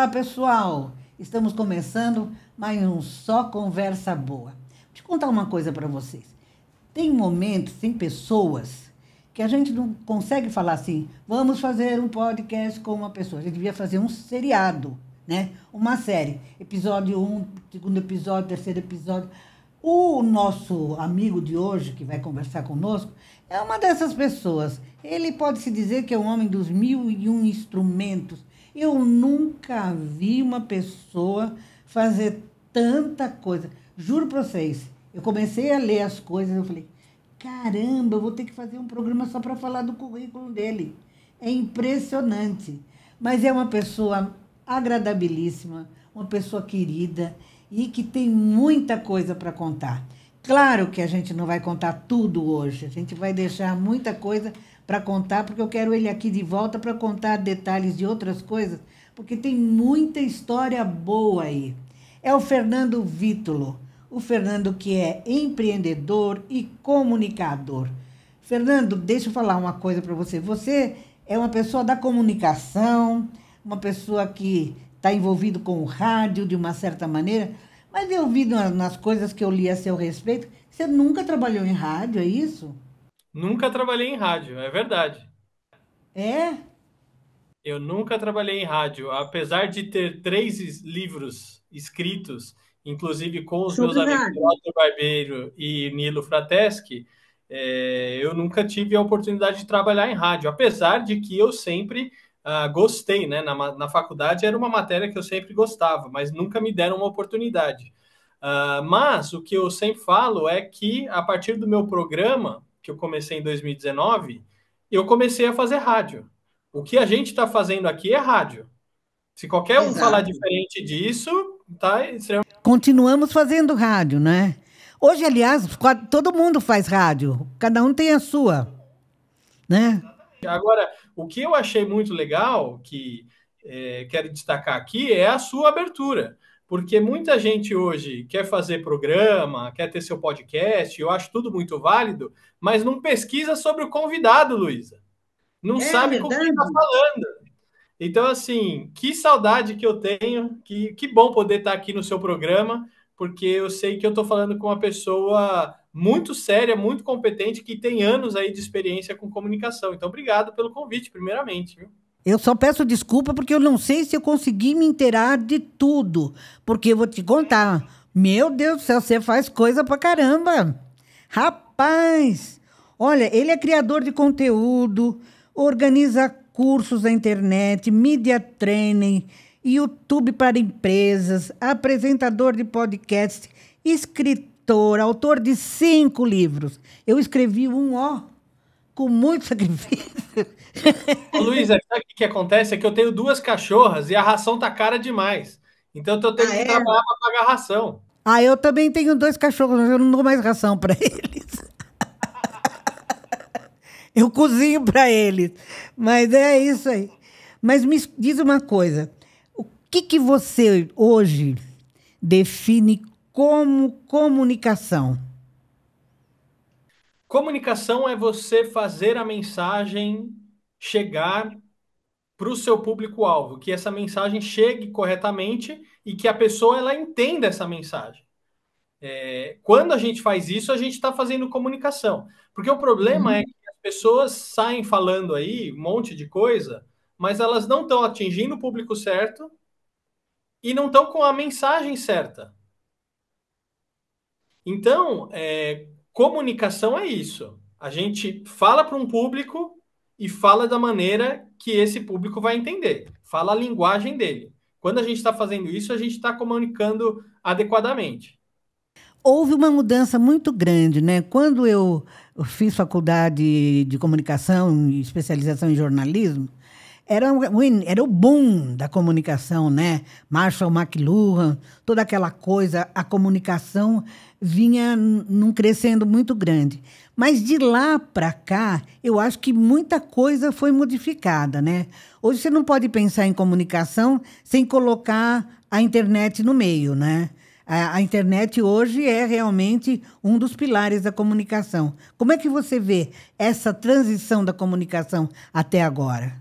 Olá, pessoal! Estamos começando mais um Só Conversa Boa. Deixa eu contar uma coisa para vocês. Tem momentos, tem pessoas que a gente não consegue falar assim, vamos fazer um podcast com uma pessoa. A gente devia fazer um seriado, né? Uma série. Episódio 1, segundo episódio, terceiro episódio. O nosso amigo de hoje, que vai conversar conosco, é uma dessas pessoas. Ele pode-se dizer que é um homem dos 1001 instrumentos. Eu nunca vi uma pessoa fazer tanta coisa. Juro para vocês, eu comecei a ler as coisas, eu falei, caramba, eu vou ter que fazer um programa só para falar do currículo dele. É impressionante. Mas é uma pessoa agradabilíssima, uma pessoa querida e que tem muita coisa para contar. Claro que a gente não vai contar tudo hoje, a gente vai deixar muita coisa para contar, porque eu quero ele aqui de volta para contar detalhes de outras coisas, porque tem muita história boa aí. É o Fernando Vítulo, o Fernando que é empreendedor e comunicador. Fernando, deixa eu falar uma coisa para você. Você é uma pessoa da comunicação, uma pessoa que está envolvido com o rádio de uma certa maneira, mas eu vi nas coisas que eu li a seu respeito, você nunca trabalhou em rádio, é isso? Nunca trabalhei em rádio, é verdade. É? Eu nunca trabalhei em rádio, apesar de ter livros escritos, inclusive com os meus Sobre amigos rádio. Walter Barbeiro e Nilo Frateschi, eu nunca tive a oportunidade de trabalhar em rádio, apesar de que eu sempre gostei, né? Na faculdade era uma matéria que eu sempre gostava, mas nunca me deram uma oportunidade. Mas o que eu sempre falo é que a partir do meu programa, que eu comecei em 2019, eu comecei a fazer rádio. O que a gente está fazendo aqui é rádio. Se qualquer um falar Exato. diferente disso, tá extremamente. Continuamos fazendo rádio, né? Hoje, aliás, todo mundo faz rádio, cada um tem a sua, né? Agora, o que eu achei muito legal, que quero destacar aqui, é a sua abertura. Porque muita gente hoje quer fazer programa, quer ter seu podcast, eu acho tudo muito válido, mas não pesquisa sobre o convidado, Luísa. Não É sabe com quem está verdade. falando. Então, assim, que saudade que eu tenho, que bom poder estar aqui no seu programa, porque eu sei que eu estou falando com uma pessoa muito séria, muito competente, que tem anos aí de experiência com comunicação. Então, obrigado pelo convite, primeiramente, viu? Eu só peço desculpa porque eu não sei se eu consegui me inteirar de tudo. Porque eu vou te contar. Meu Deus do céu, você faz coisa pra caramba. Rapaz! Olha, ele é criador de conteúdo, organiza cursos na internet, media training, YouTube para empresas, apresentador de podcast, escritor, autor de 5 livros. Eu escrevi um, ó, com muito sacrifício. Ô, Luísa, sabe o que acontece? É que eu tenho duas cachorras e a ração tá cara demais. Então, eu tô tendo Ah, que é? trabalhar para pagar a ração. Ah, eu também tenho 2 cachorros, mas eu não dou mais ração para eles. Eu cozinho para eles. Mas é isso aí. Mas me diz uma coisa. O que você hoje define como comunicação? Comunicação é você fazer a mensagem chegar para o seu público-alvo, que essa mensagem chegue corretamente e que a pessoa ela entenda essa mensagem. Quando a gente faz isso, a gente está fazendo comunicação. Porque o problema é Uhum. que as pessoas saem falando aí um monte de coisa, mas elas não estão atingindo o público certo e não estão com a mensagem certa. Então, comunicação é isso. A gente fala para um público e fala da maneira que esse público vai entender. Fala a linguagem dele. Quando a gente está fazendo isso, a gente está comunicando adequadamente. Houve uma mudança muito grande, né? Quando eu fiz faculdade de comunicação e especialização em jornalismo, era o boom da comunicação, né? Marshall McLuhan, toda aquela coisa, a comunicação vinha num crescendo muito grande. Mas de lá para cá, eu acho que muita coisa foi modificada, né? Hoje você não pode pensar em comunicação sem colocar a internet no meio, né? A internet hoje é realmente um dos pilares da comunicação. Como é que você vê essa transição da comunicação até agora?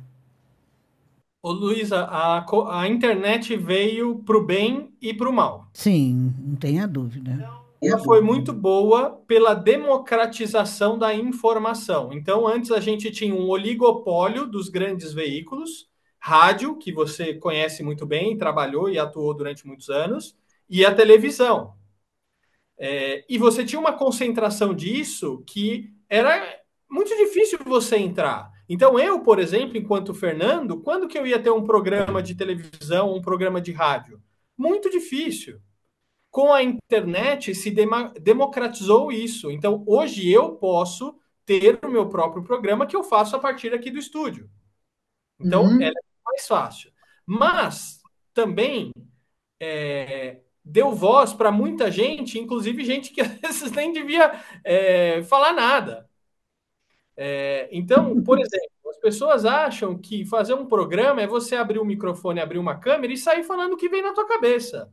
Ô, Luísa, a internet veio para o bem e para o mal. Sim, não tenha dúvida. Ela foi muito boa pela democratização da informação. Então, antes a gente tinha um oligopólio dos grandes veículos, rádio, que você conhece muito bem, trabalhou e atuou durante muitos anos, e a televisão. E você tinha uma concentração disso que era muito difícil você entrar. Então, eu, por exemplo, enquanto Fernando, quando que eu ia ter um programa de televisão, um programa de rádio? Muito difícil. Com a internet se democratizou isso. Então, hoje eu posso ter o meu próprio programa que eu faço a partir aqui do estúdio. Então, ela Uhum. é mais fácil. Mas também deu voz para muita gente, inclusive gente que às vezes nem devia falar nada. Então, por exemplo, as pessoas acham que fazer um programa é você abrir o microfone, abrir uma câmera e sair falando o que vem na tua cabeça.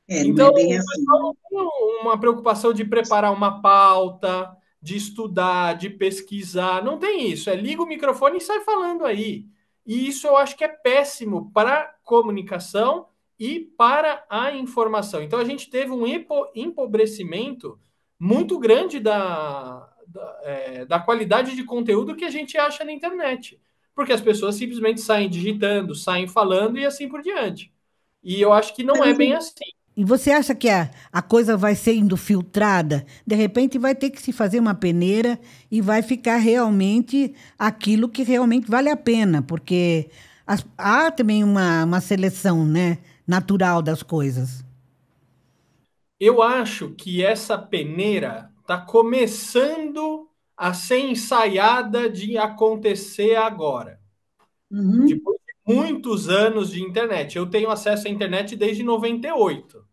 É, não Então, é bem o assim, pessoal né? não tem uma preocupação de preparar uma pauta, de estudar, de pesquisar. Não tem isso. É liga o microfone e sai falando aí. E isso eu acho que é péssimo para a comunicação e para a informação. Então, a gente teve um empobrecimento muito grande da qualidade de conteúdo que a gente acha na internet. Porque as pessoas simplesmente saem digitando, saem falando e assim por diante. E eu acho que não é bem assim. E você acha que a coisa vai sendo filtrada? De repente vai ter que se fazer uma peneira e vai ficar realmente aquilo que realmente vale a pena, porque há também uma seleção, né, natural das coisas. Eu acho que essa peneira está começando a ser ensaiada de acontecer agora, Uhum. depois de muitos anos de internet. Eu tenho acesso à internet desde 98.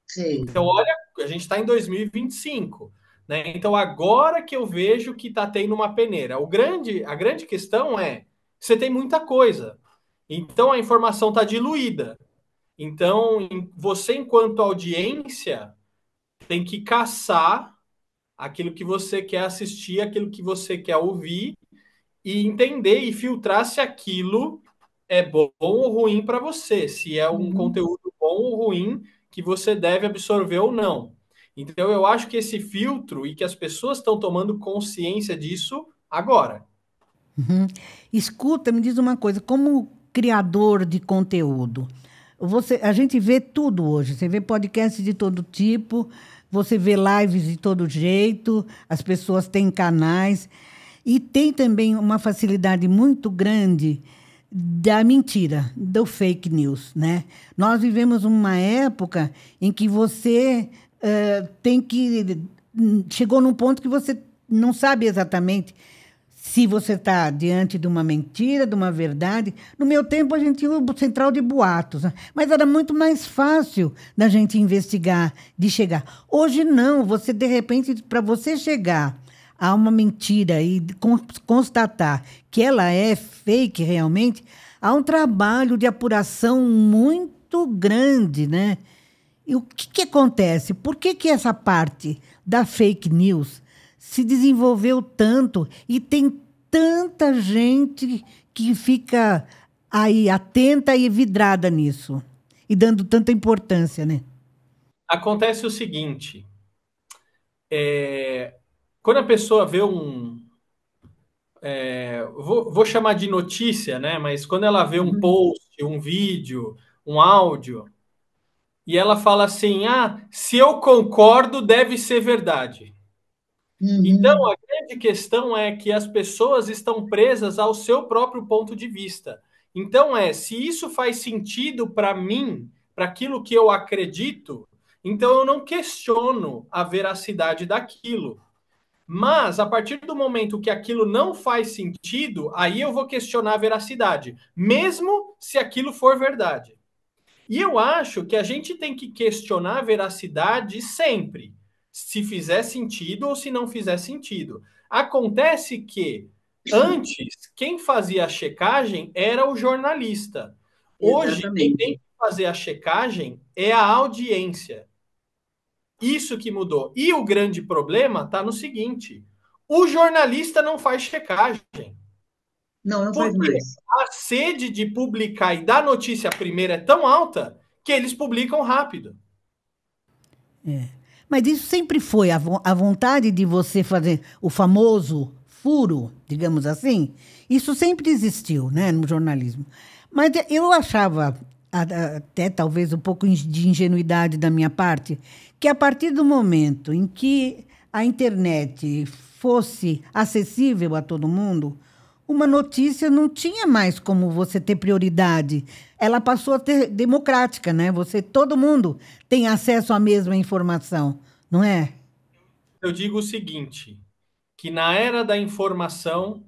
Sei. Então, olha, a gente está em 2025, né? Então, agora que eu vejo que está tendo uma peneira. A grande questão é, você tem muita coisa. Então, a informação está diluída. Então, você, enquanto audiência, tem que caçar aquilo que você quer assistir, aquilo que você quer ouvir e entender e filtrar se aquilo é bom ou ruim para você, se é um Uhum. conteúdo bom ou ruim que você deve absorver ou não. Então eu acho que esse filtro e que as pessoas estão tomando consciência disso agora. Uhum. Escuta, me diz uma coisa, como criador de conteúdo, a gente vê tudo hoje, você vê podcasts de todo tipo, você vê lives de todo jeito, as pessoas têm canais e tem também uma facilidade muito grande da mentira, do fake news, né? Nós vivemos uma época em que você tem que chegou num ponto que você não sabe exatamente se você está diante de uma mentira, de uma verdade. No meu tempo, a gente tinha o central de boatos, né? Mas era muito mais fácil da gente investigar, de chegar. Hoje, não. Você, de repente, para você chegar a uma mentira e constatar que ela é fake realmente, há um trabalho de apuração muito grande, né? E o que, que acontece? Por que, que essa parte da fake news se desenvolveu tanto e tem tanta gente que fica aí atenta e vidrada nisso e dando tanta importância, né? Acontece o seguinte, quando a pessoa vê vou chamar de notícia, né? Mas quando ela vê um Uhum. post, um vídeo, um áudio, e ela fala assim: ah, se eu concordo, deve ser verdade. Então, Uhum. a grande questão é que as pessoas estão presas ao seu próprio ponto de vista. Então, se isso faz sentido para mim, para aquilo que eu acredito, então eu não questiono a veracidade daquilo. Mas, a partir do momento que aquilo não faz sentido, aí eu vou questionar a veracidade, mesmo se aquilo for verdade. E eu acho que a gente tem que questionar a veracidade sempre, se fizer sentido ou se não fizer sentido. Acontece que antes quem fazia a checagem era o jornalista. Hoje quem tem Exatamente. que fazer a checagem é a audiência. Isso que mudou. E o grande problema está no seguinte: o jornalista não faz checagem. Não, não faz Porque mais. a sede de publicar e dar notícia primeiro é tão alta que eles publicam rápido. Mas isso sempre foi a vontade de você fazer o famoso furo, digamos assim. Isso sempre existiu, né, no jornalismo. Mas eu achava, até talvez um pouco de ingenuidade da minha parte, que a partir do momento em que a internet fosse acessível a todo mundo, uma notícia não tinha mais como você ter prioridade. Ela passou a ter democrática, né? Todo mundo tem acesso à mesma informação, não é? Eu digo o seguinte, que na era da informação,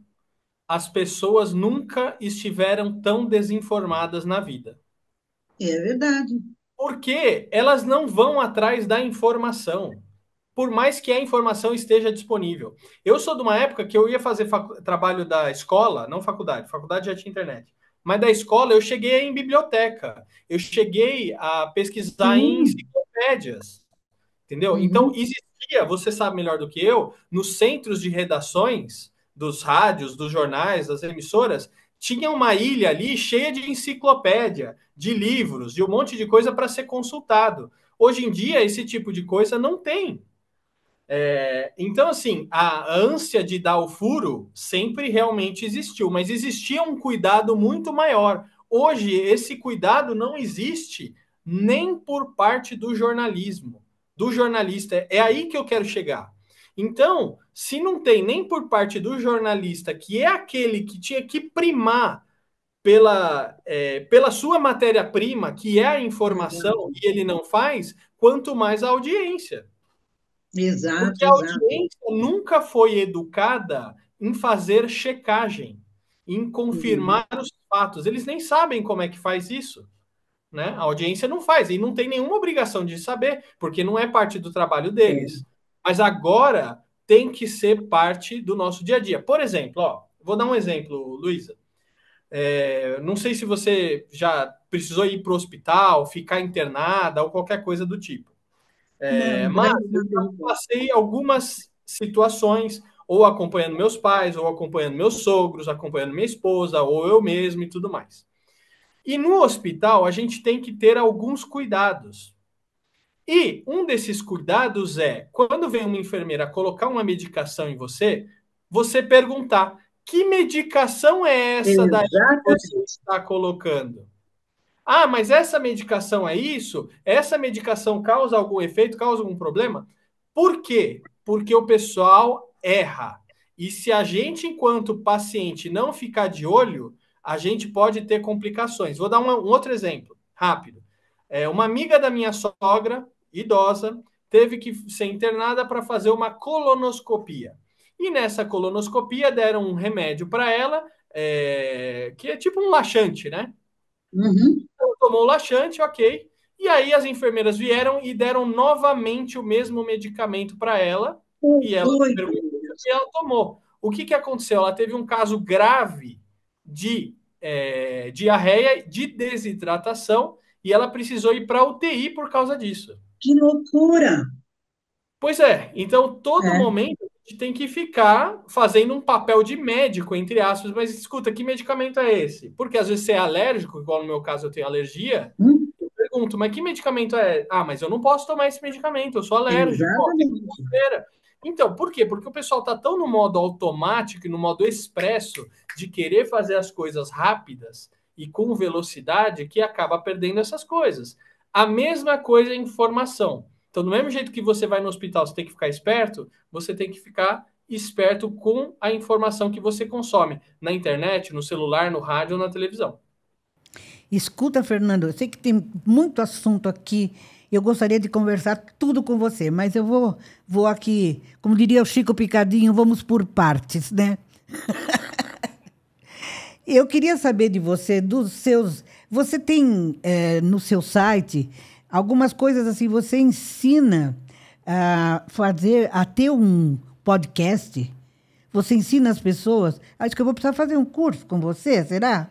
as pessoas nunca estiveram tão desinformadas na vida. É verdade. Porque elas não vão atrás da informação, por mais que a informação esteja disponível. Eu sou de uma época que eu ia fazer trabalho da escola, não faculdade, faculdade já tinha internet, mas da escola eu cheguei em biblioteca, eu cheguei a pesquisar em Sim. enciclopédias, entendeu? Então, Uhum. existia, você sabe melhor do que eu, nos centros de redações dos rádios, dos jornais, das emissoras, tinha uma ilha ali cheia de enciclopédia, de livros, de um monte de coisa para ser consultado. Hoje em dia, esse tipo de coisa não tem. Então, assim, a ânsia de dar o furo sempre realmente existiu, mas existia um cuidado muito maior. Hoje, esse cuidado não existe nem por parte do jornalismo, do jornalista. É aí que eu quero chegar. Então, se não tem nem por parte do jornalista, que é aquele que tinha que primar pela sua matéria-prima, que é a informação, Exato. e ele não faz, quanto mais a audiência. Porque Exato, a exato. audiência nunca foi educada em fazer checagem, em Uhum. confirmar os fatos. Eles nem sabem como é que faz isso, né? A audiência não faz e não tem nenhuma obrigação de saber, porque não é parte do trabalho É. deles. Mas agora tem que ser parte do nosso dia a dia. Por exemplo, ó, vou dar um exemplo, Luísa. Não sei se você já precisou ir para o hospital, ficar internada ou qualquer coisa do tipo. Não, Mas graças eu a Deus. Não. passei algumas situações, ou acompanhando meus pais, ou acompanhando meus sogros, acompanhando minha esposa, ou eu mesmo e tudo mais. E no hospital, a gente tem que ter alguns cuidados. E um desses cuidados é, quando vem uma enfermeira colocar uma medicação em você, você perguntar: que medicação é essa daí que você Exatamente. está colocando? Ah, mas essa medicação é isso? Essa medicação causa algum efeito, causa algum problema? Por quê? Porque o pessoal erra. E se a gente, enquanto paciente, não ficar de olho, a gente pode ter complicações. Vou dar um outro exemplo, rápido. Uma amiga da minha sogra, idosa, teve que ser internada para fazer uma colonoscopia. E nessa colonoscopia deram um remédio para ela, que é tipo um laxante, né? Uhum. Tomou o laxante, ok. E aí as enfermeiras vieram e deram novamente o mesmo medicamento para ela. E ela Oi, perguntou meu Deus. e ela tomou. O que, que aconteceu? Ela teve um caso grave de diarreia, de desidratação, e ela precisou ir para a UTI por causa disso. Que loucura. Pois é, então todo É. momento a gente tem que ficar fazendo um papel de médico, entre aspas, mas escuta, que medicamento é esse? Porque às vezes você é alérgico, igual no meu caso eu tenho alergia, Hum? eu pergunto, mas que medicamento é? Ah, mas eu não posso tomar esse medicamento, eu sou alérgico. Ó, tem Exatamente. feira. Então, por quê? Porque o pessoal está tão no modo automático e no modo expresso de querer fazer as coisas rápidas e com velocidade que acaba perdendo essas coisas. A mesma coisa é informação. Então, do mesmo jeito que você vai no hospital, você tem que ficar esperto, você tem que ficar esperto com a informação que você consome na internet, no celular, no rádio ou na televisão. Escuta, Fernando, eu sei que tem muito assunto aqui. Eu gostaria de conversar tudo com você, mas vou aqui, como diria o Chico Picadinho, vamos por partes, né? Eu queria saber de você, dos seus. Você tem no seu site algumas coisas assim, você ensina a ter um podcast? Você ensina as pessoas? Acho que eu vou precisar fazer um curso com você, será?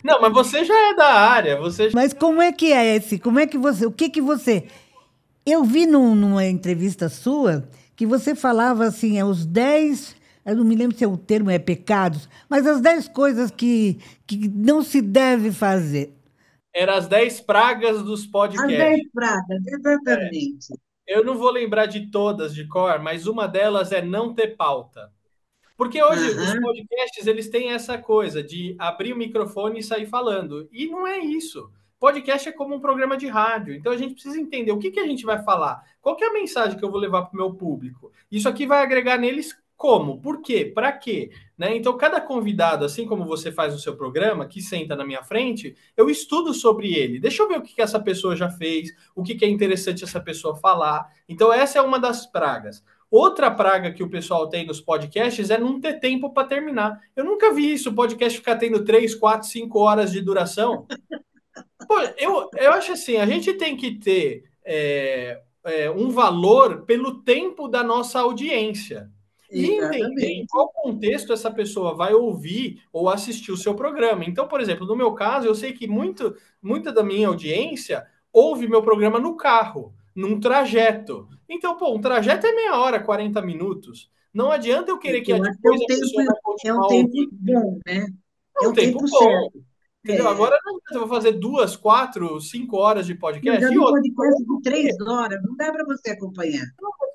Não, mas você já é da área, você Mas como é que é esse? Como é que você. O que que você. Eu vi numa entrevista sua que você falava assim, os 10 eu não me lembro se o termo é pecados, mas as 10 coisas que não se deve fazer. Era as 10 pragas dos As 10 podcasts. pragas, exatamente. Eu não vou lembrar de todas de cor, mas uma delas é não ter pauta. Porque hoje os Aham. podcasts eles têm essa coisa de abrir o microfone e sair falando. E não é isso. Podcast é como um programa de rádio. Então a gente precisa entender o que, que a gente vai falar. Qual que é a mensagem que eu vou levar para o meu público? Isso aqui vai agregar neles como? Por quê? Para quê? Né? Então, cada convidado, assim como você faz o seu programa, que senta na minha frente, eu estudo sobre ele. Deixa eu ver o que, que essa pessoa já fez, o que, que é interessante essa pessoa falar. Então, essa é uma das pragas. Outra praga que o pessoal tem nos podcasts é não ter tempo para terminar. Eu nunca vi isso, o podcast ficar tendo 3, 4, 5 horas de duração. Pô, eu acho assim, a gente tem que ter um valor pelo tempo da nossa audiência. E entender em Exatamente. qual contexto essa pessoa vai ouvir ou assistir o seu programa. Então, por exemplo, no meu caso, eu sei que muita da minha audiência ouve meu programa no carro, num trajeto. Então, pô, um trajeto é meia hora, 40 minutos. Não adianta eu querer que Eu acho que depois a pessoa vai é um continuar tempo ouvindo. bom, né? É É um um tempo tempo bom. certo. Entendeu? É. Agora não adianta eu vou fazer 2, 4, 5 horas de Eu já podcast. E vi outra, podcast de 3 horas, não dá para você acompanhar.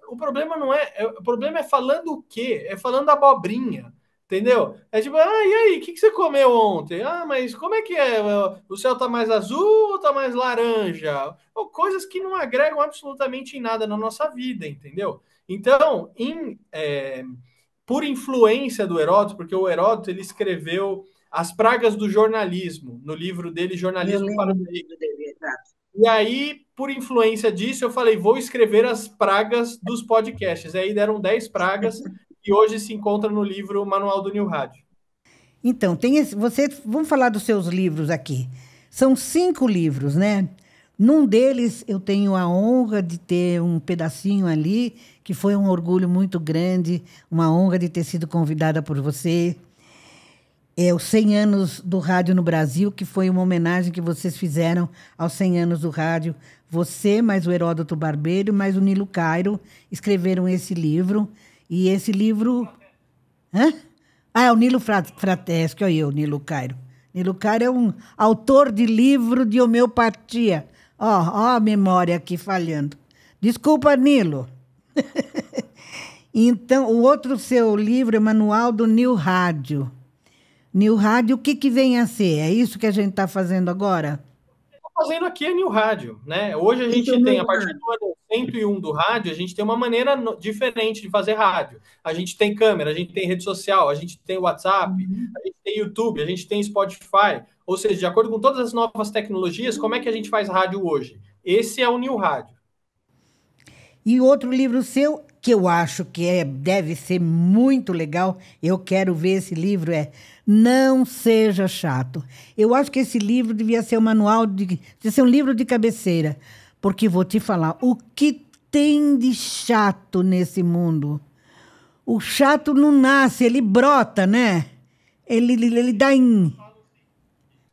o problema não o problema é falando o quê? É falando abobrinha. Entendeu? É tipo, ah, e aí, o que, que você comeu ontem? Ah, mas como é que é? O céu tá mais azul ou tá mais laranja? Ou coisas que não agregam absolutamente em nada na nossa vida, entendeu? Então, por influência do Heródoto, porque o Heródoto ele escreveu As Pragas do Jornalismo, no livro dele, Eu Jornalismo para lembro os do Ricos. livro dele, exato. E aí, por influência disso, eu falei, vou escrever as pragas dos podcasts. E aí deram 10 pragas que hoje se encontram no livro Manual do New Rádio. Então, vamos falar dos seus livros aqui. São 5 livros, né? Num deles eu tenho a honra de ter um pedacinho ali, que foi um orgulho muito grande, uma honra de ter sido convidada por você. É os 100 anos do rádio no Brasil, que foi uma homenagem que vocês fizeram aos 100 anos do rádio. Você, mais o Heródoto Barbeiro, mais o Nilo Cairo escreveram esse livro. E esse livro. Hã? Ah, é o Nilo Frateschi, olha eu, Nilo Cairo. Nilo Cairo é um autor de livro de homeopatia. Ó, a memória aqui falhando. Desculpa, Nilo. Então, o outro seu livro é Manual do New Rádio. New Rádio, o que que vem a ser? É isso que a gente está fazendo agora? Fazendo aqui a New Rádio, né? Hoje a Esse é o gente tem, a novo partir rádio. do ano 101 do rádio, a gente tem uma maneira diferente de fazer rádio. A gente tem câmera, a gente tem rede social, a gente tem WhatsApp, Uhum. a gente tem YouTube, a gente tem Spotify. Ou seja, de acordo com todas as novas tecnologias, como é que a gente faz rádio hoje? Esse é o New Rádio. E outro livro seu, que eu acho que deve ser muito legal, eu quero ver esse livro, é Não Seja Chato. Eu acho que esse livro devia ser um devia ser um livro de cabeceira, porque vou te falar, o que tem de chato nesse mundo? O chato não nasce, ele brota, né? Ele dá em...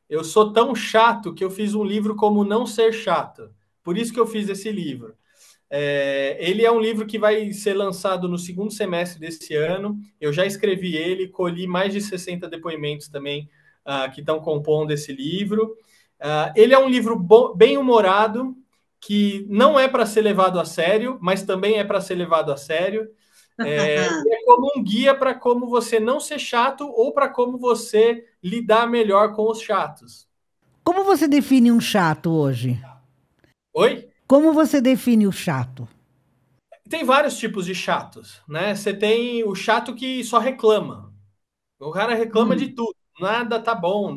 Eu sou tão chato que eu fiz um livro como Não Ser Chato. Por isso que eu fiz esse livro. Ele é um livro que vai ser lançado no segundo semestre desse ano. Eu já escrevi ele, colhi mais de 60 depoimentos também que estão compondo esse livro. Ele é um livro bem humorado, que não é para ser levado a sério, mas também é para ser levado a sério. E é como um guia para como você não ser chato ou para como você lidar melhor com os chatos. Como você define um chato hoje? Oi? Como você define o chato? Tem vários tipos de chatos, né? Você tem o chato que só reclama. O cara reclama de Hum. tudo. Nada tá bom,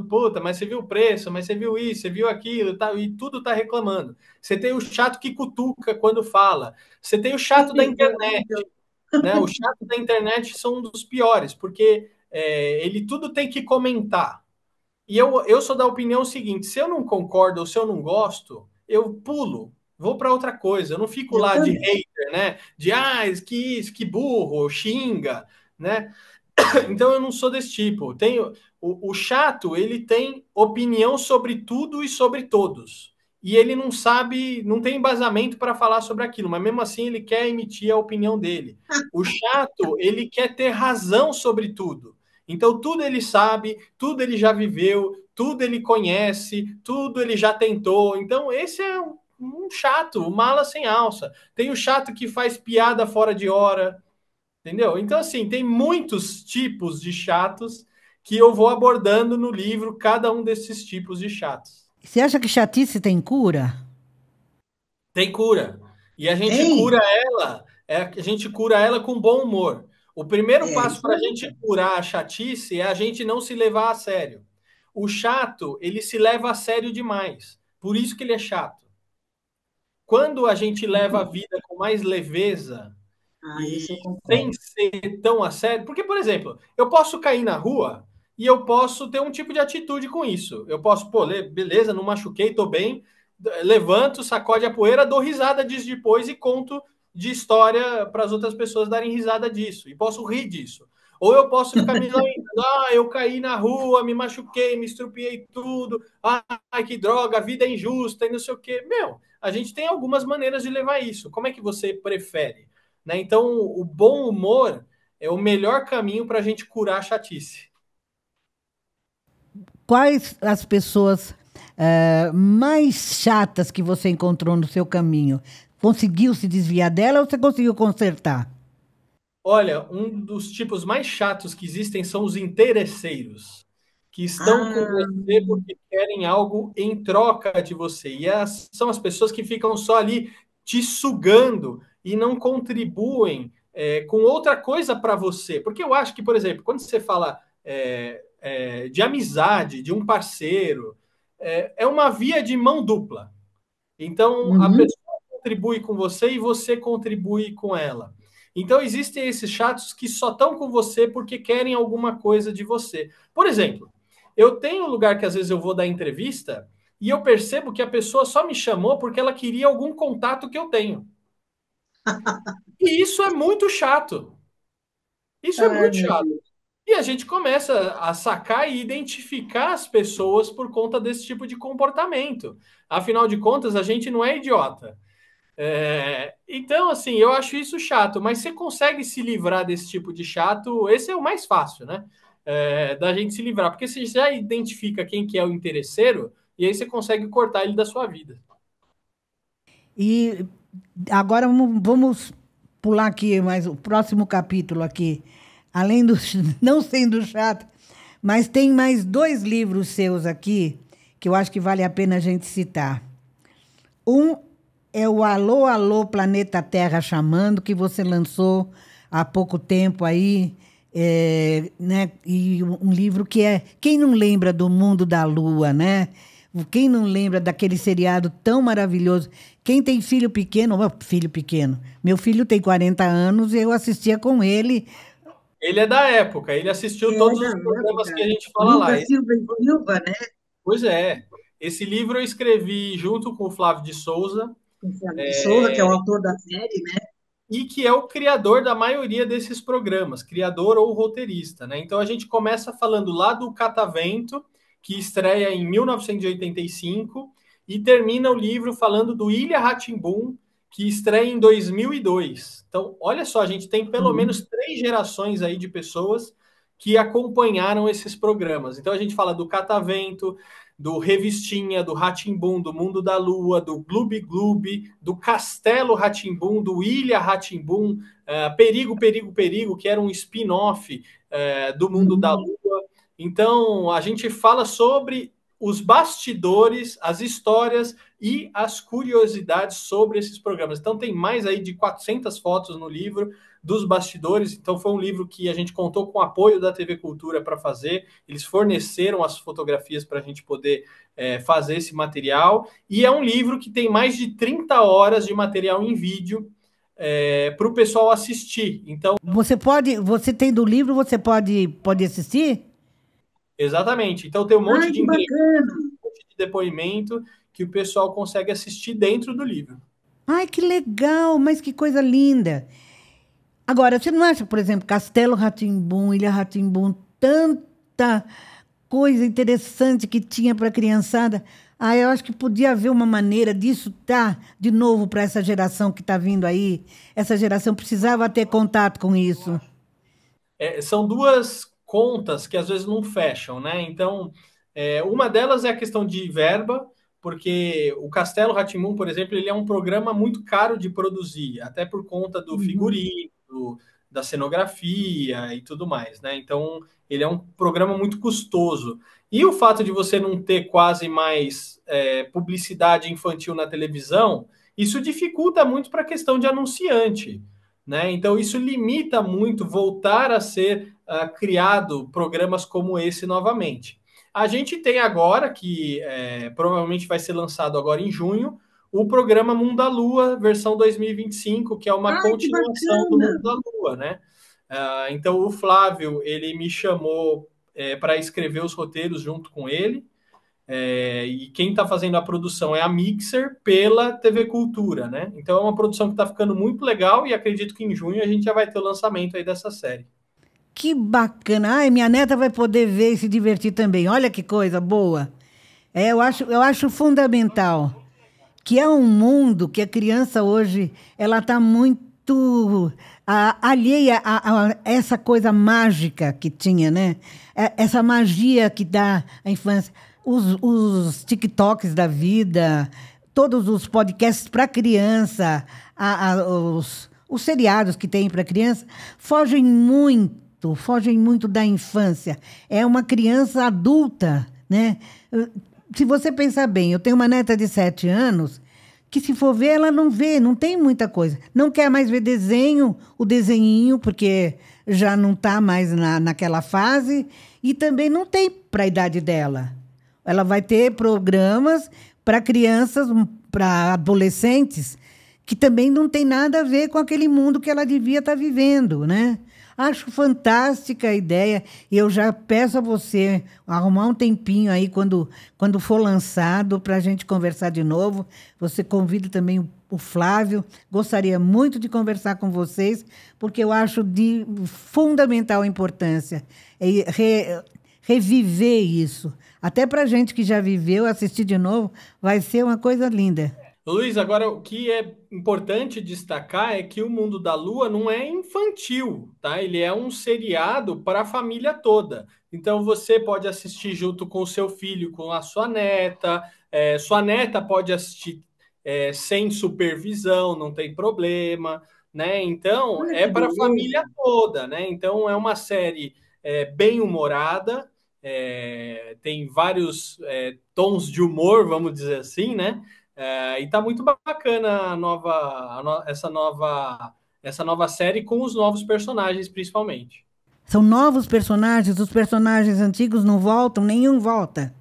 puta, mas você viu o preço, mas você viu isso, você viu aquilo, tá, e tudo tá reclamando. Você tem o chato que cutuca quando fala. Você tem o chato da internet, Então, né? O chato da internet são um dos piores, porque ele tudo tem que comentar. E eu sou da opinião seguinte: se eu não concordo ou se eu não gosto, eu pulo, vou para outra coisa. Eu não fico eu lá de também. hater, né? De que isso, que burro, xinga, né? Então eu não sou desse tipo. O chato, ele tem opinião sobre tudo e sobre todos. e ele não sabe, não tem embasamento para falar sobre aquilo, mas mesmo assim ele quer emitir a opinião dele. O chato, ele quer ter razão sobre tudo. Então, tudo ele sabe, tudo ele já viveu, tudo ele conhece, tudo ele já tentou. Então, esse é um chato, um mala sem alça. Tem o chato que faz piada fora de hora, entendeu? Então, assim, tem muitos tipos de chatos que eu vou abordando no livro, cada um desses tipos de chatos. Você acha que chatice tem cura? Tem cura. E a gente cura Tem? ela, a gente cura ela com bom humor. O primeiro É, passo isso para a aí. gente curar a chatice é a gente não se levar a sério. O chato, ele se leva a sério demais. Por isso que ele é chato. Quando a gente leva a vida com mais leveza Ah, e isso eu sem concordo. ser tão a sério, porque, por exemplo, eu posso cair na rua e eu posso ter um tipo de atitude com isso. Eu posso, pô, beleza, não machuquei, tô bem, levanto, sacode a poeira, dou risada disso depois e conto de história para as outras pessoas darem risada disso. E posso rir disso. Ou eu posso ficar me lamentando, eu caí na rua, me machuquei, me estrupiei tudo, ai, que droga, a vida é injusta e não sei o quê. Meu, a gente tem algumas maneiras de levar isso. Como é que você prefere? Né? Então, o bom humor é o melhor caminho para a gente curar a chatice. Quais as pessoas mais chatas que você encontrou no seu caminho? Conseguiu se desviar dela ou você conseguiu consertar? Olha, um dos tipos mais chatos que existem são os interesseiros, que estão com Ah, você porque querem algo em troca de você. E são as pessoas que ficam só ali te sugando e não contribuem com outra coisa para você. Porque eu acho que, por exemplo, quando você fala de amizade, de um parceiro, é uma via de mão dupla. Então, a uhum. pessoa contribui com você e você contribui com ela. Então, existem esses chatos que só estão com você porque querem alguma coisa de você. Por exemplo, eu tenho um lugar que às vezes eu vou dar entrevista e eu percebo que a pessoa só me chamou porque ela queria algum contato que eu tenho. E isso é muito chato. Isso é Ai, muito meu chato. Deus. E a gente começa a sacar e identificar as pessoas por conta desse tipo de comportamento. Afinal de contas, a gente não é idiota. Então, assim, eu acho isso chato, mas você consegue se livrar desse tipo de chato, esse é o mais fácil, né? Da gente se livrar, porque você já identifica quem que é o interesseiro e aí você consegue cortar ele da sua vida. E agora vamos pular aqui, mais o próximo capítulo aqui. Além do, não sendo chato, mas tem mais dois livros seus aqui que eu acho que vale a pena a gente citar. Um é o Alô, Alô, Planeta Terra Chamando, que você lançou há pouco tempo aí, né? E um livro que é. Quem não lembra do Mundo da Lua, né? Quem não lembra daquele seriado tão maravilhoso? Quem tem filho pequeno, filho pequeno. Meu filho tem 40 anos e eu assistia com ele. Ele é da época, ele assistiu É todos da os programas que a época. gente fala lá. Lucas Silva e Silva, né? Pois é, esse livro eu escrevi junto com o Flávio de Souza, Com o Fernando Souza, que é o autor da série, né? e que é o criador da maioria desses programas, criador ou roteirista, né? Então a gente começa falando lá do Catavento, que estreia em 1985, e termina o livro falando do Ilha Ratimbum, que estreia em 2002. Então, olha só, a gente tem pelo menos Uhum. 3 gerações aí de pessoas que acompanharam esses programas. Então a gente fala do Catavento, do Revistinha, do Ratimbum, do Mundo da Lua, do Gloob Gloob, do Castelo Ratimbum, do Ilha Ratimbum, Perigo, Perigo, Perigo, que era um spin-off do Mundo da Uhum. Lua. Então, a gente fala sobre os bastidores, as histórias e as curiosidades sobre esses programas. Então, tem mais aí de 400 fotos no livro dos bastidores. Então, foi um livro que a gente contou com o apoio da TV Cultura para fazer. Eles forneceram as fotografias para a gente poder fazer esse material. E é um livro que tem mais de 30 horas de material em vídeo para o pessoal assistir. Então, Você tem do livro, você pode assistir? exatamente. Então, tem um monte Ai, de que entrevista, bacana. um monte de depoimento que o pessoal consegue assistir dentro do livro. Ai, que legal, mas que coisa linda. Agora, você não acha, por exemplo, Castelo rá Ilha rá tanta coisa interessante que tinha para a criançada? Ah, eu acho que podia haver uma maneira disso tá de novo para essa geração que está vindo aí. Essa geração precisava ter contato com isso. São duas contas que às vezes não fecham, né? Então, uma delas é a questão de verba, porque o Castelo rá tim por exemplo, ele é um programa muito caro de produzir, até por conta do Uhum. figurino, da cenografia e tudo mais, né? Então, ele é um programa muito custoso. E o fato de você não ter quase mais publicidade infantil na televisão, isso dificulta muito para a questão de anunciante, né? Então, isso limita muito voltar a ser criado programas como esse novamente. A gente tem agora, que provavelmente vai ser lançado agora em junho, o programa Mundo da Lua, versão 2025, que é uma Ai, que continuação do bacana! Mundo da Lua, né? Então, o Flávio, ele me chamou para escrever os roteiros junto com ele, e quem está fazendo a produção é a Mixer pela TV Cultura, né? Então é uma produção que está ficando muito legal e acredito que em junho a gente já vai ter o lançamento aí dessa série. Que bacana. Ai, minha neta vai poder ver e se divertir também. Olha que coisa boa. Eu acho fundamental que é um mundo que a criança hoje ela está muito alheia a essa coisa mágica que tinha, né? Essa magia que dá a infância. Os TikToks da vida, todos os podcasts para criança, os seriados que tem para criança, fogem muito da infância. É uma criança adulta, né? Se você pensar bem, eu tenho uma neta de 7 anos que, se for ver, ela não vê, não tem muita coisa. Não quer mais ver desenho, o desenhinho, porque já não está mais naquela fase, e também não tem para a idade dela. Ela vai ter programas para crianças, para adolescentes, que também não tem nada a ver com aquele mundo que ela devia estar vivendo, né? Acho fantástica a ideia. E eu já peço a você arrumar um tempinho aí quando for lançado para a gente conversar de novo. Você convida também o Flávio. Gostaria muito de conversar com vocês, porque eu acho de fundamental importância reviver isso. Até para a gente que já viveu, assistir de novo, vai ser uma coisa linda. Luiz, agora o que é importante destacar é que o Mundo da Lua não é infantil, tá? Ele é um seriado para a família toda. Então você pode assistir junto com o seu filho, com a sua neta pode assistir sem supervisão, não tem problema, né? Então Olha é que para a família beleza! toda, né? Então é uma série bem humorada, tem vários tons de humor, vamos dizer assim, né? E tá muito bacana essa nova série com os novos personagens, principalmente. São novos personagens, os personagens antigos não voltam, nenhum volta.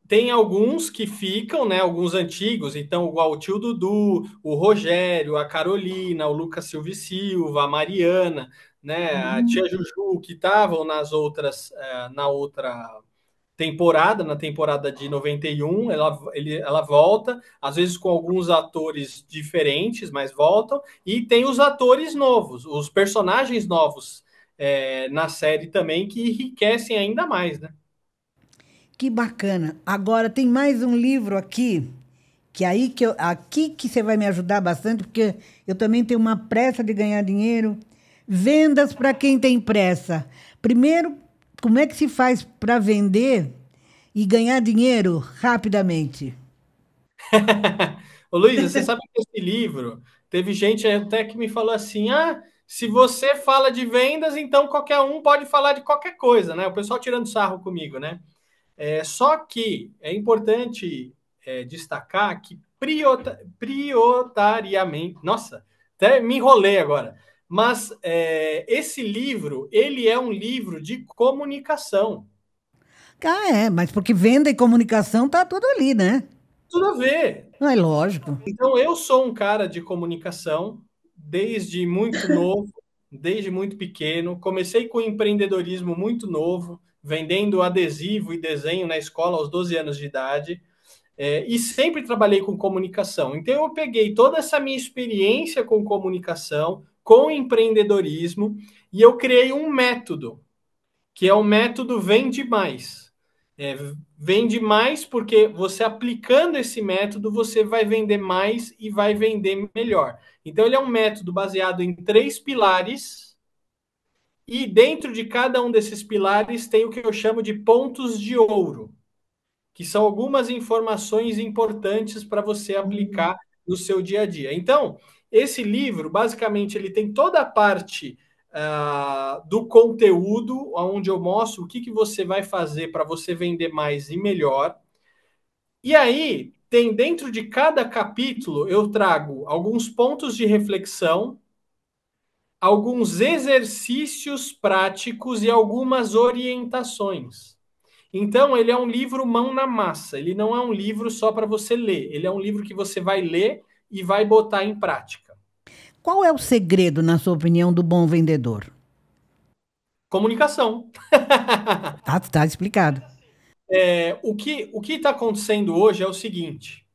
Tem alguns que ficam, né? Alguns antigos, então, igual o tio Dudu, o Rogério, a Carolina, o Lucas Silva e Silva, a Mariana, né? A tia Hum, Juju, que estavam na outra temporada, na temporada de 91, ela volta, às vezes com alguns atores diferentes, mas voltam, e tem os atores novos, os personagens novos na série também, que enriquecem ainda mais, né? Que bacana. Agora tem mais um livro aqui, que aí aqui que você vai me ajudar bastante, porque eu também tenho uma pressa de ganhar dinheiro. Vendas para quem tem pressa. Primeiro, como é que se faz para vender e ganhar dinheiro rapidamente? Ô, Luísa, você sabe que esse livro, teve gente até que me falou assim: se você fala de vendas, então qualquer um pode falar de qualquer coisa, né? O pessoal tirando sarro comigo, né? Só que é importante destacar que prioritariamente, nossa, até me enrolei agora, mas esse livro, ele é um livro de comunicação. Ah, mas porque venda e comunicação tá tudo ali, né? Tudo a ver. Não é lógico. Então, eu sou um cara de comunicação desde muito novo, desde muito pequeno. Comecei com empreendedorismo muito novo, vendendo adesivo e desenho na escola aos 12 anos de idade. E sempre trabalhei com comunicação. Então, eu peguei toda essa minha experiência com comunicação, com empreendedorismo, e eu criei um método, que é o método Vende Mais. É, vende mais porque você aplicando esse método, você vai vender mais e vai vender melhor. Então, ele é um método baseado em 3 pilares, e dentro de cada um desses pilares tem o que eu chamo de pontos de ouro, que são algumas informações importantes para você Hum, aplicar no seu dia a dia. Então, esse livro, basicamente, ele tem toda a parte do conteúdo, onde eu mostro o que você vai fazer para você vender mais e melhor. E aí, tem dentro de cada capítulo, eu trago alguns pontos de reflexão, alguns exercícios práticos e algumas orientações. Então, ele é um livro mão na massa. Ele não é um livro só para você ler. Ele é um livro que você vai ler e vai botar em prática. Qual é o segredo, na sua opinião, do bom vendedor? Comunicação. Tá explicado. O que está acontecendo hoje é o seguinte: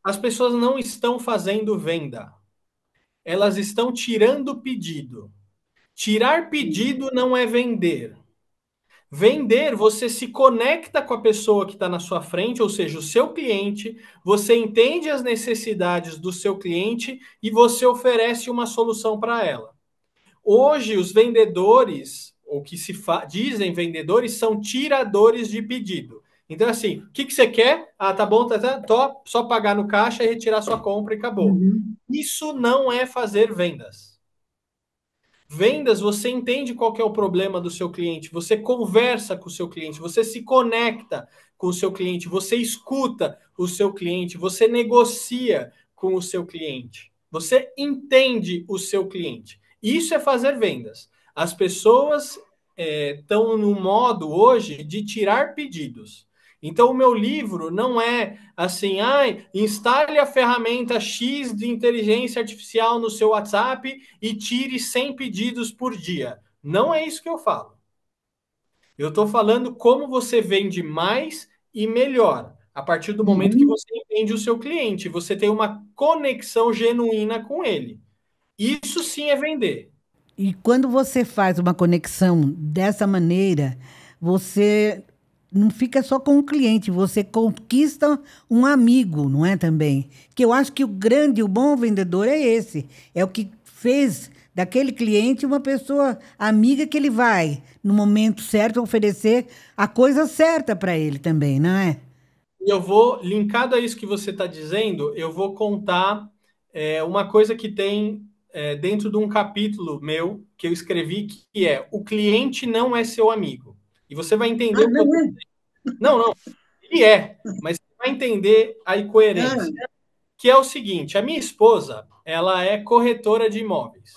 as pessoas não estão fazendo venda, elas estão tirando pedido. Tirar sim. pedido não é vender. Vender, você se conecta com a pessoa que está na sua frente, ou seja, o seu cliente, você entende as necessidades do seu cliente e você oferece uma solução para ela. Hoje, os vendedores, ou que dizem vendedores, são tiradores de pedido. Então, assim, o que você quer? Ah, tá bom, só pagar no caixa e retirar sua compra e acabou. Uhum, Isso não é fazer vendas. Vendas, você entende qual que é o problema do seu cliente, você conversa com o seu cliente, você se conecta com o seu cliente, você escuta o seu cliente, você negocia com o seu cliente, você entende o seu cliente. Isso é fazer vendas. As pessoas estão no modo hoje de tirar pedidos. Então, o meu livro não é assim, instale a ferramenta X de inteligência artificial no seu WhatsApp e tire 100 pedidos por dia. Não é isso que eu falo. Eu estou falando como você vende mais e melhor, a partir do momento que uhum. você entende o seu cliente, você tem uma conexão genuína com ele. Isso sim é vender. E quando você faz uma conexão dessa maneira, você não fica só com o cliente, você conquista um amigo, não é também? Que eu acho que o grande, o bom vendedor é esse, é o que fez daquele cliente uma pessoa amiga que ele vai, no momento certo, oferecer a coisa certa para ele também, não é? E eu vou, linkado a isso que você está dizendo, eu vou contar uma coisa que tem dentro de um capítulo meu que eu escrevi, que é: o cliente não é seu amigo. E você vai entender Ah, o que eu não tô... é? Não, não, ele é, mas você vai entender a Ah, incoerência. Que é o seguinte: a minha esposa, ela é corretora de imóveis.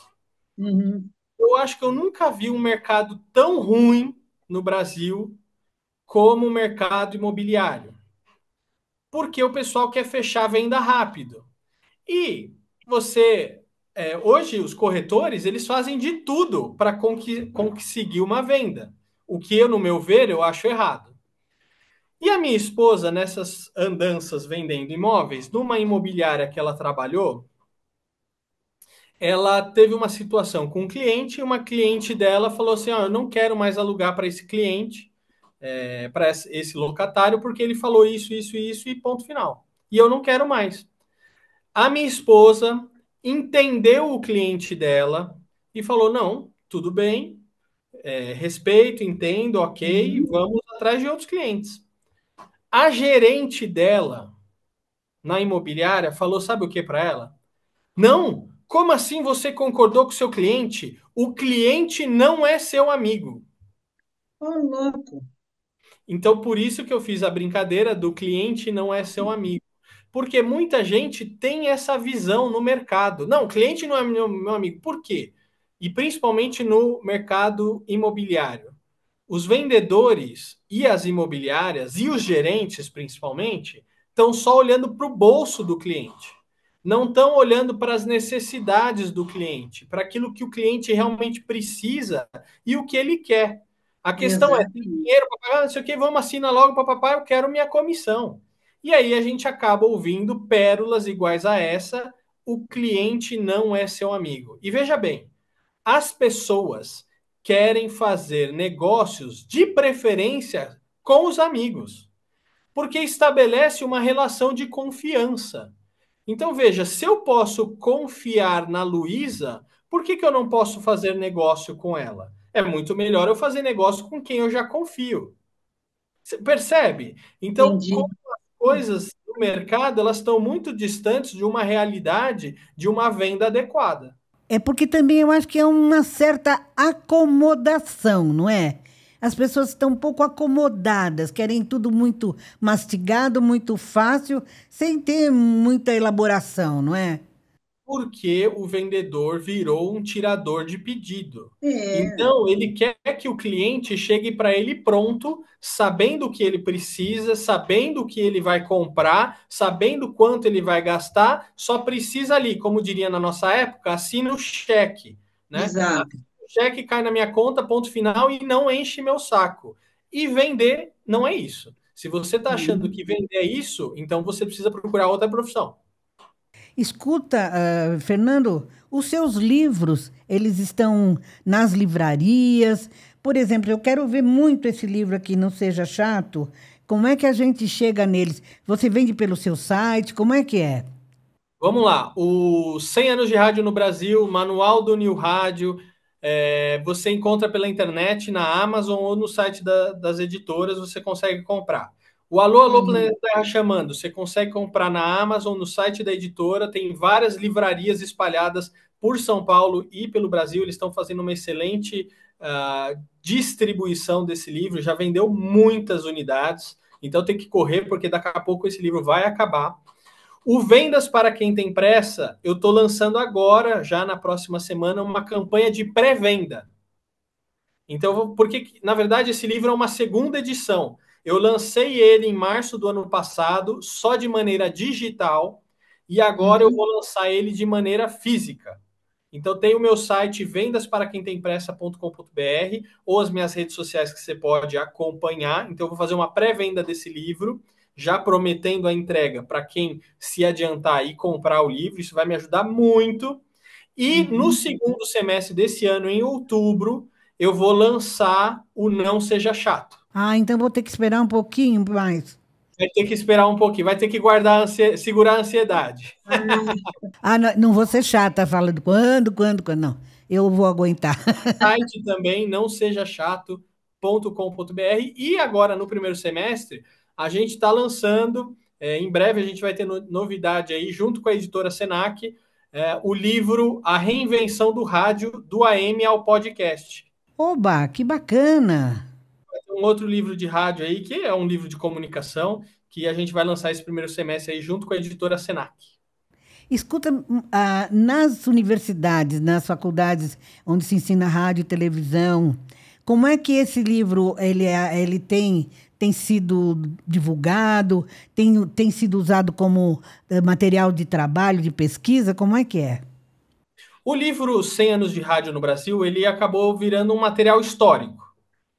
uhum. Eu acho que eu nunca vi um mercado tão ruim no Brasil como o mercado imobiliário, porque o pessoal quer fechar a venda rápido. E você, hoje, os corretores, eles fazem de tudo para conseguir uma venda. O que eu, no meu ver, eu acho errado. E a minha esposa, nessas andanças vendendo imóveis, numa imobiliária que ela trabalhou, ela teve uma situação com um cliente, e uma cliente dela falou assim: eu não quero mais alugar para esse cliente, para esse locatário, porque ele falou isso, isso, isso, e ponto final. E eu não quero mais. A minha esposa entendeu o cliente dela e falou: não, tudo bem, respeito, entendo, ok, Uhum. vamos atrás de outros clientes. A gerente dela na imobiliária falou: sabe o que para ela? Não, como assim você concordou com o seu cliente? O cliente não é seu amigo. Ô, louco. Então, por isso que eu fiz a brincadeira do cliente não é seu amigo. Porque muita gente tem essa visão no mercado. Não, cliente não é meu amigo. Por quê? E principalmente no mercado imobiliário. Os vendedores e as imobiliárias e os gerentes, principalmente, estão só olhando para o bolso do cliente. Não estão olhando para as necessidades do cliente, para aquilo que o cliente realmente precisa e o que ele quer. A questão é: tem Exatamente. dinheiro para pagar, não sei o que, vamos assinar logo para papai, eu quero minha comissão. E aí a gente acaba ouvindo pérolas iguais a essa: o cliente não é seu amigo. E veja bem, as pessoas querem fazer negócios, de preferência, com os amigos, porque estabelece uma relação de confiança. Então, veja, se eu posso confiar na Luísa, por que eu não posso fazer negócio com ela? É muito melhor eu fazer negócio com quem eu já confio. Você percebe? Então, Entendi. como as coisas do mercado, elas estão muito distantes de uma realidade de uma venda adequada. É porque também eu acho que é uma certa acomodação, não é? As pessoas estão um pouco acomodadas, querem tudo muito mastigado, muito fácil, sem ter muita elaboração, não é? Porque o vendedor virou um tirador de pedido. É, Então, ele quer que o cliente chegue para ele pronto, sabendo o que ele precisa, sabendo o que ele vai comprar, sabendo quanto ele vai gastar, só precisa ali, como diria na nossa época, assina o cheque, né? exato. O cheque cai na minha conta, ponto final, e não enche meu saco. E vender não é isso. Se você está achando Uhum. que vender é isso, então você precisa procurar outra profissão. Escuta, Fernando, os seus livros, eles estão nas livrarias. Por exemplo, eu quero ver muito esse livro aqui, Não Seja Chato. Como é que a gente chega neles? Você vende pelo seu site? Como é que é? Vamos lá, o 100 anos de rádio no Brasil, Manual do New Rádio, você encontra pela internet, na Amazon ou no site das editoras, você consegue comprar. O Alô, Alô Uhum. Planeta Terra Chamando, você consegue comprar na Amazon, no site da editora, tem várias livrarias espalhadas por São Paulo e pelo Brasil, eles estão fazendo uma excelente distribuição desse livro, já vendeu muitas unidades, então tem que correr, porque daqui a pouco esse livro vai acabar. O Vendas para Quem Tem Pressa, eu estou lançando agora, já na próxima semana, uma campanha de pré-venda. Então, porque, na verdade, esse livro é uma segunda edição. Eu lancei ele em março do ano passado, só de maneira digital, e agora eu vou Uhum. lançar ele de maneira física. Então, tem o meu site vendasparaquemtempressa.com.br ou as minhas redes sociais que você pode acompanhar. Então, eu vou fazer uma pré-venda desse livro, já prometendo a entrega para quem se adiantar e comprar o livro. Isso vai me ajudar muito. E no Uhum. segundo semestre desse ano, em outubro, eu vou lançar o Não Seja Chato. Ah, então vou ter que esperar um pouquinho mais. Vai ter que esperar um pouquinho, vai ter que guardar, segurar a ansiedade. Ah, Ah, não, não vou ser chata falando quando, não. Eu vou aguentar. Site também, não seja chato.com.br. E agora, no primeiro semestre, a gente está lançando, em breve a gente vai ter novidade aí, junto com a editora Senac, o livro A Reinvenção do Rádio, do AM ao Podcast. Oba, que bacana! Um outro livro de rádio aí, que é um livro de comunicação, que a gente vai lançar esse primeiro semestre aí, junto com a editora Senac. Escuta, nas universidades, nas faculdades onde se ensina rádio e televisão, como é que esse livro ele tem sido divulgado, tem sido usado como material de trabalho, de pesquisa? Como é que é? O livro 100 anos de rádio no Brasil, ele acabou virando um material histórico,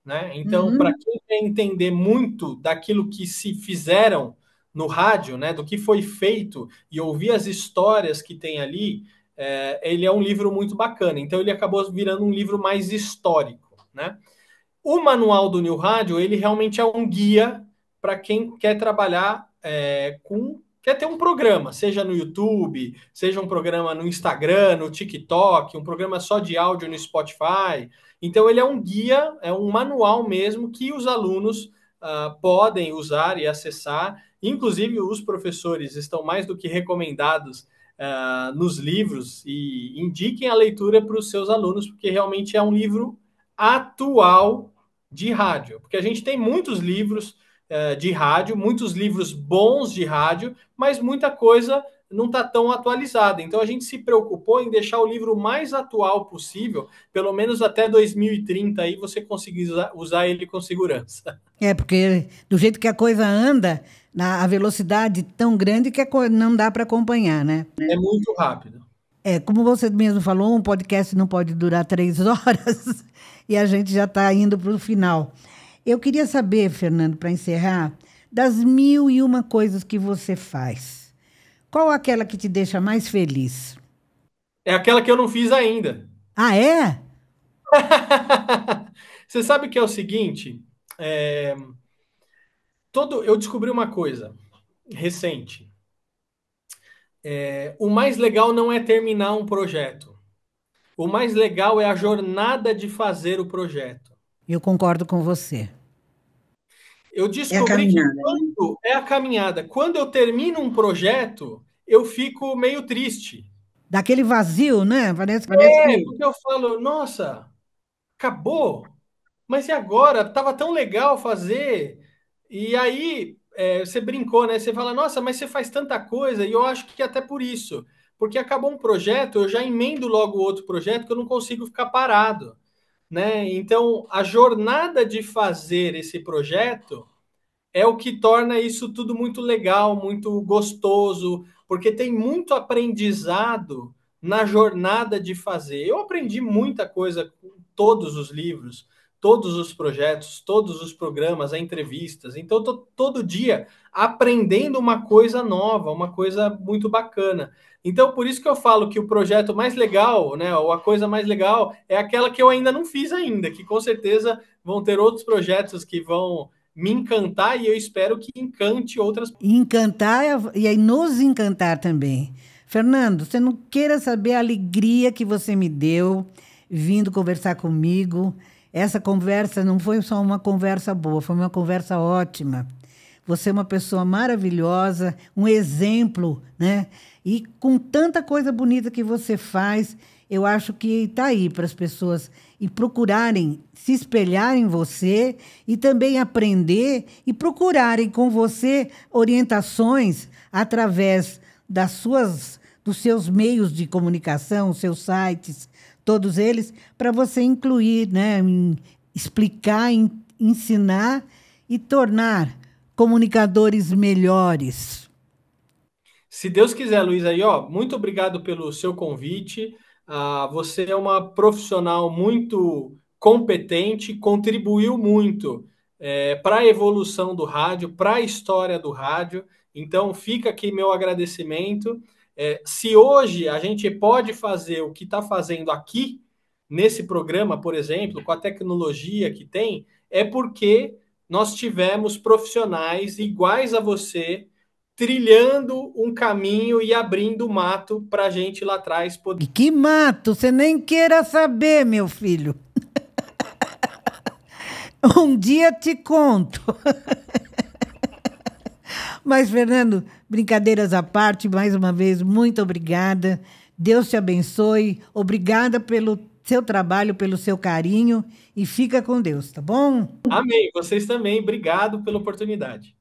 né? Então, para uhum. quem quer entender muito daquilo que se fizeram no rádio, né, do que foi feito e ouvir as histórias que tem ali, ele é um livro muito bacana. Então, ele acabou virando um livro mais histórico, né? O Manual do New Rádio, ele realmente é um guia para quem quer trabalhar quer ter um programa, seja no YouTube, seja um programa no Instagram, no TikTok, um programa só de áudio no Spotify. Então, ele é um guia, é um manual mesmo que os alunos podem usar e acessar. Inclusive, os professores estão mais do que recomendados nos livros e indiquem a leitura para os seus alunos, porque realmente é um livro atual de rádio, porque a gente tem muitos livros de rádio, muitos livros bons de rádio, mas muita coisa não está tão atualizada. Então a gente se preocupou em deixar o livro mais atual possível, pelo menos até 2030, aí você conseguir usar ele com segurança. É, porque do jeito que a coisa anda, a velocidade tão grande que não dá para acompanhar, né? É muito rápido. É, como você mesmo falou, um podcast não pode durar 3 horas e a gente já está indo para o final. Eu queria saber, Fernando, para encerrar, das mil e uma coisas que você faz. Qual aquela que te deixa mais feliz? É aquela que eu não fiz ainda. Ah, é? Você sabe que é o seguinte? É, eu descobri uma coisa recente. O mais legal não é terminar um projeto. O mais legal é a jornada de fazer o projeto. Eu concordo com você. Eu É a descobri que caminhada, né? quando é a caminhada, quando eu termino um projeto, eu fico meio triste. Daquele vazio, né? Parece que. Porque eu falo, nossa, acabou? Mas e agora? Tava tão legal fazer. E aí, você brincou, né? Você fala, nossa, mas você faz tanta coisa, e eu acho que até por isso. Porque acabou um projeto, eu já emendo logo outro projeto que eu não consigo ficar parado, né? Então, a jornada de fazer esse projeto é o que torna isso tudo muito legal, muito gostoso, porque tem muito aprendizado na jornada de fazer. Eu aprendi muita coisa com todos os livros, todos os projetos, todos os programas, as entrevistas. Então, eu tô todo dia aprendendo uma coisa nova, uma coisa muito bacana. Então, por isso que eu falo que o projeto mais legal, né, ou a coisa mais legal é aquela que eu ainda não fiz ainda, que com certeza vão ter outros projetos que vão me encantar e eu espero que encante outras. Encantar e aí nos encantar também. Fernando, você não queira saber a alegria que você me deu vindo conversar comigo. Essa conversa não foi só uma conversa boa, foi uma conversa ótima. Você é uma pessoa maravilhosa, um exemplo, né? E com tanta coisa bonita que você faz, eu acho que está aí para as pessoas e procurarem se espelhar em você e também aprender e procurarem com você orientações através dos seus meios de comunicação, seus sites, todos eles, para você incluir, né, explicar, ensinar e tornar comunicadores melhores. Se Deus quiser, Luiz, aí, ó, muito obrigado pelo seu convite. Você é uma profissional muito competente, contribuiu muito para a evolução do rádio, para a história do rádio. Então, fica aqui meu agradecimento. Se hoje a gente pode fazer o que está fazendo aqui, nesse programa, por exemplo, com a tecnologia que tem, é porque nós tivemos profissionais iguais a você trilhando um caminho e abrindo mato para a gente lá atrás poder. E que mato, você nem queira saber, meu filho. Um dia te conto. Mas, Fernando, brincadeiras à parte, mais uma vez, muito obrigada. Deus te abençoe. Obrigada pelo seu trabalho, pelo seu carinho. E fica com Deus, tá bom? Amém. Vocês também. Obrigado pela oportunidade.